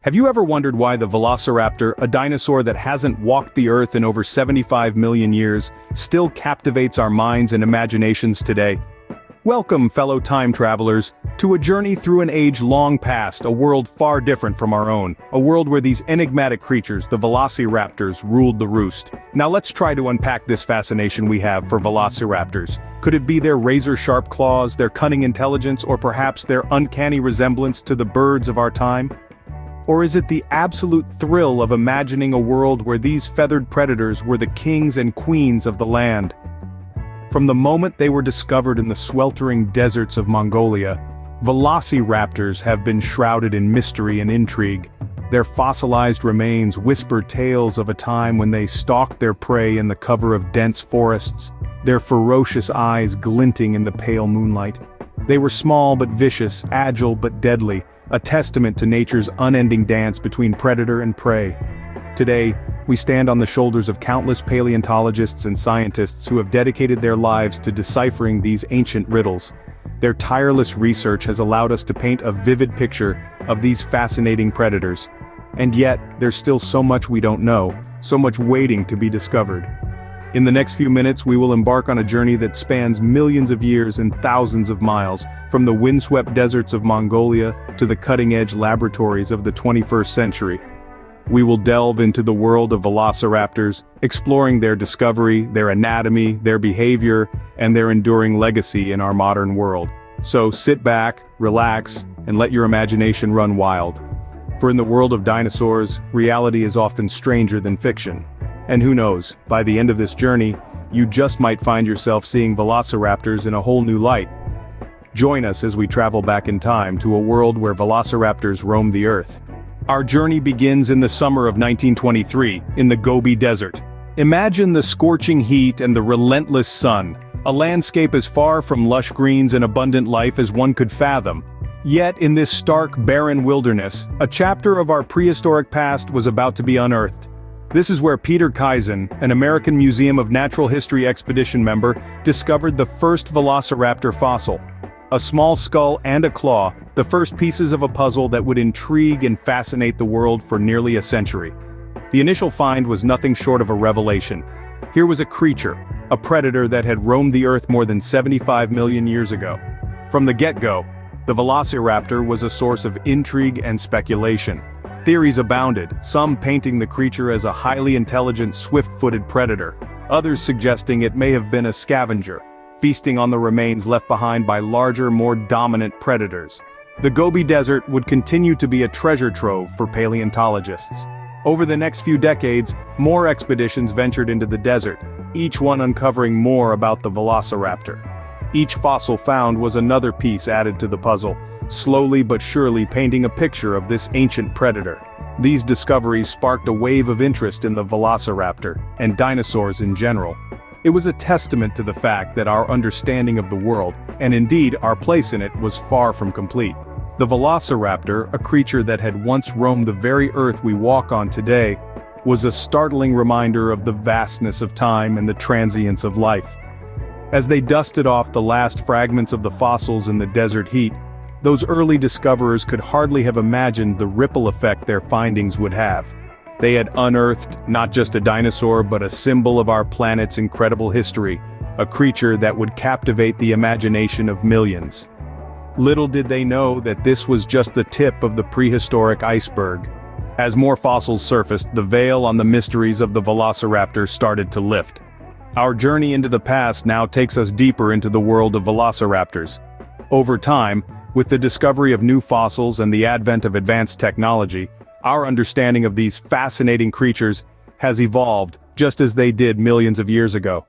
Have you ever wondered why the Velociraptor, a dinosaur that hasn't walked the Earth in over 75 million years, still captivates our minds and imaginations today? Welcome, fellow time travelers, to a journey through an age long past, a world far different from our own, a world where these enigmatic creatures, the Velociraptors, ruled the roost. Now let's try to unpack this fascination we have for Velociraptors. Could it be their razor-sharp claws, their cunning intelligence, or perhaps their uncanny resemblance to the birds of our time? Or is it the absolute thrill of imagining a world where these feathered predators were the kings and queens of the land? From the moment they were discovered in the sweltering deserts of Mongolia, Velociraptors have been shrouded in mystery and intrigue. Their fossilized remains whisper tales of a time when they stalked their prey in the cover of dense forests, their ferocious eyes glinting in the pale moonlight. They were small but vicious, agile but deadly, a testament to nature's unending dance between predator and prey. Today, we stand on the shoulders of countless paleontologists and scientists who have dedicated their lives to deciphering these ancient riddles. Their tireless research has allowed us to paint a vivid picture of these fascinating predators. And yet, there's still so much we don't know, so much waiting to be discovered. In the next few minutes, we will embark on a journey that spans millions of years and thousands of miles, from the windswept deserts of Mongolia to the cutting-edge laboratories of the 21st century. We will delve into the world of Velociraptors, exploring their discovery, their anatomy, their behavior, and their enduring legacy in our modern world. So sit back, relax, and let your imagination run wild. For in the world of dinosaurs, reality is often stranger than fiction. And who knows, by the end of this journey, you just might find yourself seeing Velociraptors in a whole new light. Join us as we travel back in time to a world where Velociraptors roam the Earth. Our journey begins in the summer of 1923, in the Gobi Desert. Imagine the scorching heat and the relentless sun, a landscape as far from lush greens and abundant life as one could fathom. Yet in this stark, barren wilderness, a chapter of our prehistoric past was about to be unearthed. This is where Peter Kaizen, an American Museum of Natural History expedition member, discovered the first Velociraptor fossil. A small skull and a claw, the first pieces of a puzzle that would intrigue and fascinate the world for nearly a century. The initial find was nothing short of a revelation. Here was a creature, a predator that had roamed the Earth more than 75 million years ago. From the get-go, the Velociraptor was a source of intrigue and speculation. Theories abounded, some painting the creature as a highly intelligent, swift-footed predator, others suggesting it may have been a scavenger, feasting on the remains left behind by larger, more dominant predators. The Gobi Desert would continue to be a treasure trove for paleontologists. Over the next few decades, more expeditions ventured into the desert, each one uncovering more about the Velociraptor. Each fossil found was another piece added to the puzzle, slowly but surely painting a picture of this ancient predator. These discoveries sparked a wave of interest in the Velociraptor, and dinosaurs in general. It was a testament to the fact that our understanding of the world, and indeed our place in it, was far from complete. The Velociraptor, a creature that had once roamed the very Earth we walk on today, was a startling reminder of the vastness of time and the transience of life. As they dusted off the last fragments of the fossils in the desert heat, those early discoverers could hardly have imagined the ripple effect their findings would have. They had unearthed not just a dinosaur but a symbol of our planet's incredible history, a creature that would captivate the imagination of millions. Little did they know that this was just the tip of the prehistoric iceberg. As more fossils surfaced, the veil on the mysteries of the Velociraptor started to lift. Our journey into the past now takes us deeper into the world of Velociraptors. Over time, with the discovery of new fossils and the advent of advanced technology, our understanding of these fascinating creatures has evolved, just as they did millions of years ago.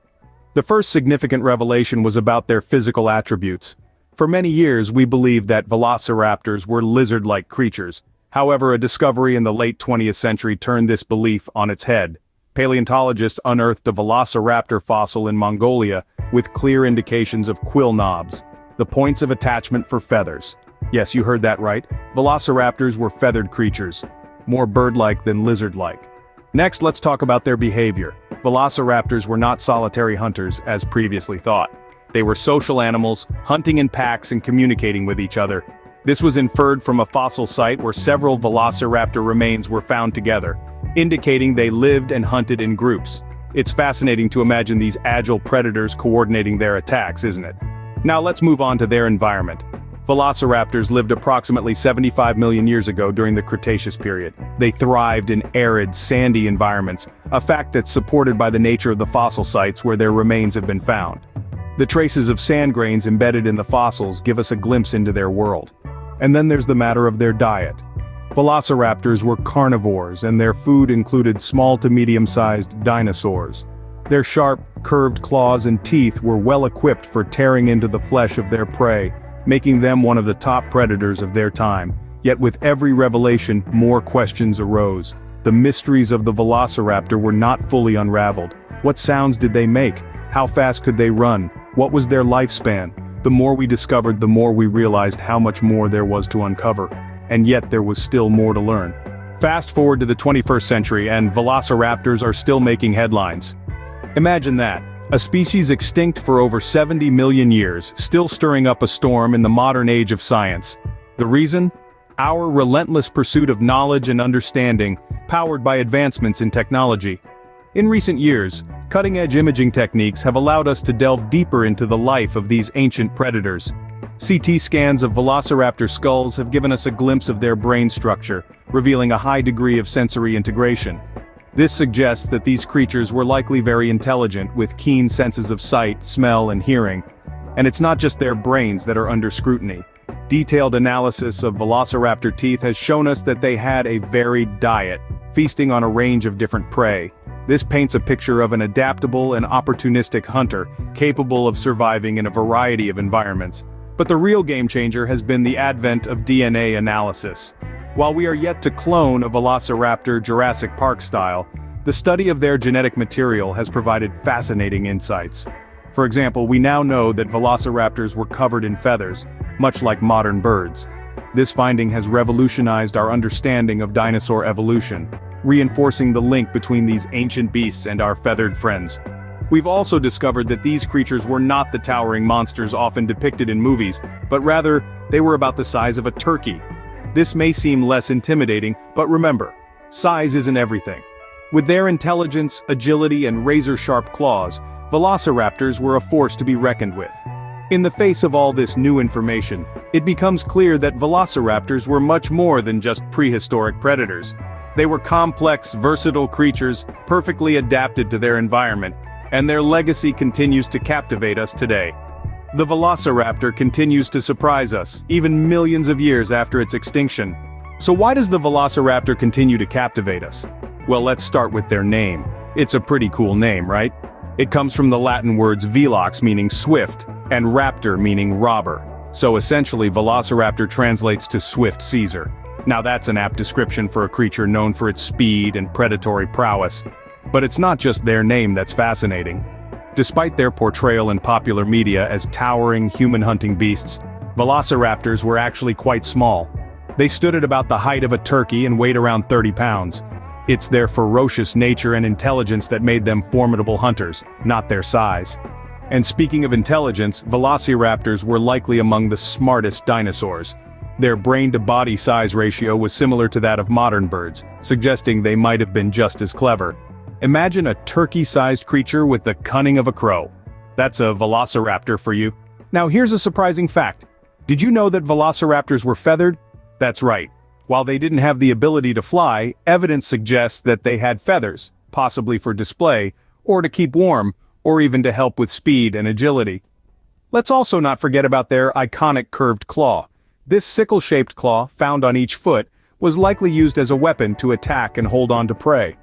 The first significant revelation was about their physical attributes. For many years we believed that Velociraptors were lizard-like creatures. However, a discovery in the late 20th century turned this belief on its head. Paleontologists unearthed a Velociraptor fossil in Mongolia with clear indications of quill knobs, the points of attachment for feathers. Yes, you heard that right. Velociraptors were feathered creatures, more bird-like than lizard-like. Next, let's talk about their behavior. Velociraptors were not solitary hunters, as previously thought. They were social animals, hunting in packs and communicating with each other. This was inferred from a fossil site where several velociraptor remains were found together, indicating they lived and hunted in groups. It's fascinating to imagine these agile predators coordinating their attacks, isn't it? Now let's move on to their environment. Velociraptors lived approximately 75 million years ago during the Cretaceous period. They thrived in arid, sandy environments, a fact that's supported by the nature of the fossil sites where their remains have been found. The traces of sand grains embedded in the fossils give us a glimpse into their world. And then there's the matter of their diet. Velociraptors were carnivores, and their food included small to medium-sized dinosaurs. Their sharp, curved claws and teeth were well equipped for tearing into the flesh of their prey, making them one of the top predators of their time. Yet with every revelation, more questions arose. The mysteries of the Velociraptor were not fully unraveled. What sounds did they make? How fast could they run? What was their lifespan? The more we discovered, the more we realized how much more there was to uncover. And yet there was still more to learn. Fast forward to the 21st century and Velociraptors are still making headlines. Imagine that. A species extinct for over 70 million years, still stirring up a storm in the modern age of science. The reason? Our relentless pursuit of knowledge and understanding, powered by advancements in technology. In recent years, cutting-edge imaging techniques have allowed us to delve deeper into the life of these ancient predators. CT scans of velociraptor skulls have given us a glimpse of their brain structure, revealing a high degree of sensory integration. This suggests that these creatures were likely very intelligent, with keen senses of sight, smell, and hearing. And it's not just their brains that are under scrutiny. Detailed analysis of velociraptor teeth has shown us that they had a varied diet, feasting on a range of different prey. This paints a picture of an adaptable and opportunistic hunter, capable of surviving in a variety of environments. But the real game-changer has been the advent of DNA analysis. While we are yet to clone a velociraptor Jurassic Park style, the study of their genetic material has provided fascinating insights. For example, we now know that velociraptors were covered in feathers, much like modern birds. This finding has revolutionized our understanding of dinosaur evolution, reinforcing the link between these ancient beasts and our feathered friends. We've also discovered that these creatures were not the towering monsters often depicted in movies, but rather, they were about the size of a turkey. This may seem less intimidating, but remember, size isn't everything. With their intelligence, agility, and razor-sharp claws, velociraptors were a force to be reckoned with. In the face of all this new information, it becomes clear that velociraptors were much more than just prehistoric predators. They were complex, versatile creatures, perfectly adapted to their environment, and their legacy continues to captivate us today. The Velociraptor continues to surprise us, even millions of years after its extinction. So why does the Velociraptor continue to captivate us? Well, let's start with their name. It's a pretty cool name, right? It comes from the Latin words velox, meaning swift, and raptor, meaning robber. So essentially, Velociraptor translates to swift Caesar. Now that's an apt description for a creature known for its speed and predatory prowess. But it's not just their name that's fascinating. Despite their portrayal in popular media as towering, human-hunting beasts, velociraptors were actually quite small. They stood at about the height of a turkey and weighed around 30 pounds. It's their ferocious nature and intelligence that made them formidable hunters, not their size. And speaking of intelligence, velociraptors were likely among the smartest dinosaurs. Their brain-to-body size ratio was similar to that of modern birds, suggesting they might have been just as clever. Imagine a turkey-sized creature with the cunning of a crow. That's a velociraptor for you. Now here's a surprising fact. Did you know that velociraptors were feathered? That's right. While they didn't have the ability to fly, evidence suggests that they had feathers, possibly for display, or to keep warm, or even to help with speed and agility. Let's also not forget about their iconic curved claw. This sickle-shaped claw, found on each foot, was likely used as a weapon to attack and hold on to prey.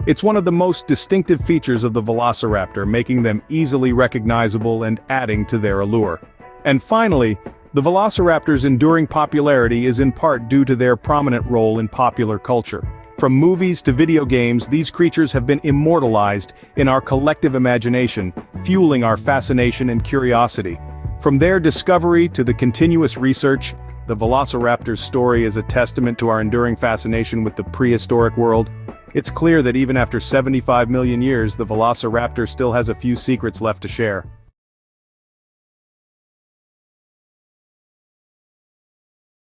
It's one of the most distinctive features of the velociraptor, making them easily recognizable and adding to their allure. And finally, the velociraptor's enduring popularity is in part due to their prominent role in popular culture. From movies to video games, these creatures have been immortalized in our collective imagination, fueling our fascination and curiosity. From their discovery to the continuous research, the velociraptor's story is a testament to our enduring fascination with the prehistoric world. It's clear that even after 75 million years, the velociraptor still has a few secrets left to share.